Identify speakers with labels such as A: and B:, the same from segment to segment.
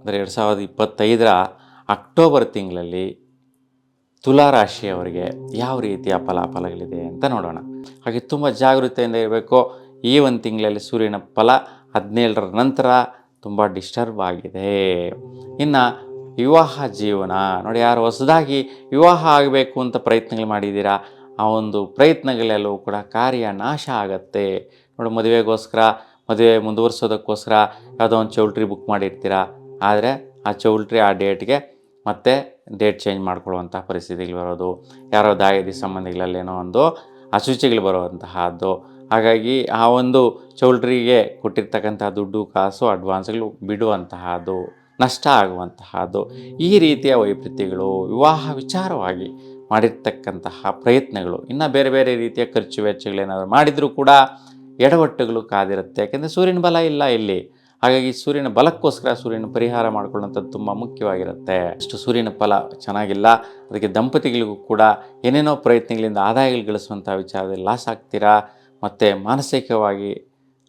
A: ಅಂದರೆ 2025ರ ಅಕ್ಟೋಬರ್ ತಿಂಗಳಲ್ಲಿ ತುಲಾ ರಾಶಿಯವರಿಗೆ ಯಾವ ರೀತಿಯ ಫಲಾಫಲಗಳಿದೆ ಅಂತ ನೋಡೋಣ. ಹಾಗೆ ತುಂಬ ಜಾಗೃತೆಯಿಂದ ಇರಬೇಕು. ಈ ಒಂದು ತಿಂಗಳಲ್ಲಿ ಸೂರ್ಯನ ಫಲ 17ರ ನಂತರ ತುಂಬ ಡಿಸ್ಟರ್ಬ್ ಆಗಿದೆ. ಇನ್ನು ವಿವಾಹ ಜೀವನ ನೋಡಿ, ಯಾರು ಹೊಸದಾಗಿ ವಿವಾಹ ಆಗಬೇಕು ಅಂತ ಪ್ರಯತ್ನಗಳು ಮಾಡಿದ್ದೀರಾ, ಆ ಒಂದು ಪ್ರಯತ್ನಗಳೆಲ್ಲವೂ ಕೂಡ ಕಾರ್ಯ ನಾಶ ಆಗತ್ತೆ. ನೋಡಿ, ಮದುವೆ ಮುಂದುವರ್ಸೋದಕ್ಕೋಸ್ಕರ ಯಾವುದೋ ಒಂದು ಚೌಲ್ಟ್ರಿ ಬುಕ್ ಮಾಡಿರ್ತೀರ. ಆದರೆ ಆ ಚೌಲ್ಟ್ರಿ ಆ ಡೇಟ್ಗೆ ಮತ್ತೆ ಡೇಟ್ ಚೇಂಜ್ ಮಾಡ್ಕೊಳ್ಳುವಂಥ ಪರಿಸ್ಥಿತಿಗಳು ಬರೋದು, ಯಾರೋ ದಾಯಾದಿ ಸಂಬಂಧಿಗಳಲ್ಲೇನೋ ಒಂದು ಅಶುಚಿಗಳು ಬರುವಂತಹದ್ದು. ಹಾಗಾಗಿ ಆ ಒಂದು ಚೌಲ್ಟ್ರಿಗೆ ಕೊಟ್ಟಿರ್ತಕ್ಕಂಥ ದುಡ್ಡು ಕಾಸು ಅಡ್ವಾನ್ಸ್ಗಳು ಬಿಡುವಂತಹದ್ದು, ನಷ್ಟ ಆಗುವಂತಹದ್ದು, ಈ ರೀತಿಯ ವೈಪರೀತ್ಯಗಳು ವಿವಾಹ ವಿಚಾರವಾಗಿ ಮಾಡಿರ್ತಕ್ಕಂತಹ ಪ್ರಯತ್ನಗಳು, ಇನ್ನು ಬೇರೆ ಬೇರೆ ರೀತಿಯ ಖರ್ಚು ವೆಚ್ಚಗಳೇನಾದರೂ ಮಾಡಿದರೂ ಕೂಡ ಎಡವಟ್ಟುಗಳು ಕಾದಿರುತ್ತೆ. ಯಾಕೆಂದರೆ ಸೂರ್ಯನ ಬಲ ಇಲ್ಲ ಇಲ್ಲಿ. ಹಾಗಾಗಿ ಸೂರ್ಯನ ಬಲಕ್ಕೋಸ್ಕರ ಸೂರ್ಯನ ಪರಿಹಾರ ಮಾಡ್ಕೊಳ್ಳೋಂಥದ್ದು ತುಂಬ ಮುಖ್ಯವಾಗಿರುತ್ತೆ. ಅಷ್ಟು ಸೂರ್ಯನ ಫಲ ಚೆನ್ನಾಗಿಲ್ಲ. ಅದಕ್ಕೆ ದಂಪತಿಗಳಿಗೂ ಕೂಡ ಏನೇನೋ ಪ್ರಯತ್ನಗಳಿಂದ ಆದಾಯಗಳು ಗಳಿಸುವಂಥ ವಿಚಾರದಲ್ಲಿ ಲಾಸ್ ಆಗ್ತೀರಾ. ಮತ್ತು ಮಾನಸಿಕವಾಗಿ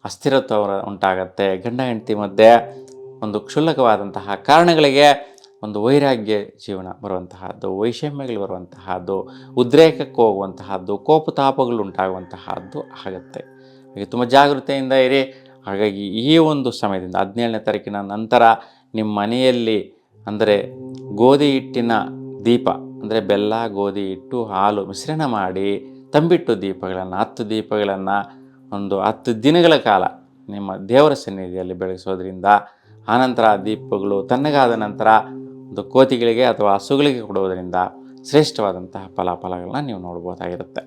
A: ಅಸ್ಥಿರತ್ವ ಉಂಟಾಗತ್ತೆ. ಗಂಡ ಹೆಂಡತಿ ಮಧ್ಯೆ ಒಂದು ಕ್ಷುಲ್ಲಕವಾದಂತಹ ಕಾರಣಗಳಿಗೆ ಒಂದು ವೈರಾಗ್ಯ ಜೀವನ ಬರುವಂತಹದ್ದು, ವೈಷಮ್ಯಗಳು ಬರುವಂತಹದ್ದು, ಉದ್ರೇಕಕ್ಕೆ ಹೋಗುವಂತಹದ್ದು, ಕೋಪತಾಪಗಳು ಉಂಟಾಗುವಂತಹದ್ದು ಆಗುತ್ತೆ. ಹಾಗೆ ತುಂಬ ಜಾಗೃತೆಯಿಂದ ಇರಿ. ಹಾಗಾಗಿ ಈ ಒಂದು ಸಮಯದಿಂದ 17ನೇ ತಾರೀಕಿನ ನಂತರ ನಿಮ್ಮ ಮನೆಯಲ್ಲಿ ಅಂದರೆ ಗೋಧಿ ಹಿಟ್ಟಿನ ದೀಪ, ಅಂದರೆ ಬೆಲ್ಲ, ಗೋಧಿ ಹಿಟ್ಟು, ಹಾಲು ಮಿಶ್ರಣ ಮಾಡಿ ತಂಬಿಟ್ಟು ದೀಪಗಳನ್ನು 10 ದೀಪಗಳನ್ನು ಒಂದು 10 ದಿನಗಳ ಕಾಲ ನಿಮ್ಮ ದೇವರ ಸನ್ನಿಧಿಯಲ್ಲಿ ಬೆಳಗಿಸೋದ್ರಿಂದ, ಆನಂತರ ದೀಪಗಳು ತಣ್ಣಗಾದ ನಂತರ ಒಂದು ಕೋತಿಗಳಿಗೆ ಅಥವಾ ಹಸುಗಳಿಗೆ ಕೊಡುವುದರಿಂದ ಶ್ರೇಷ್ಠವಾದಂತಹ ಫಲಾಫಲಗಳನ್ನ ನೀವು ನೋಡ್ಬೋದಾಗಿರುತ್ತೆ.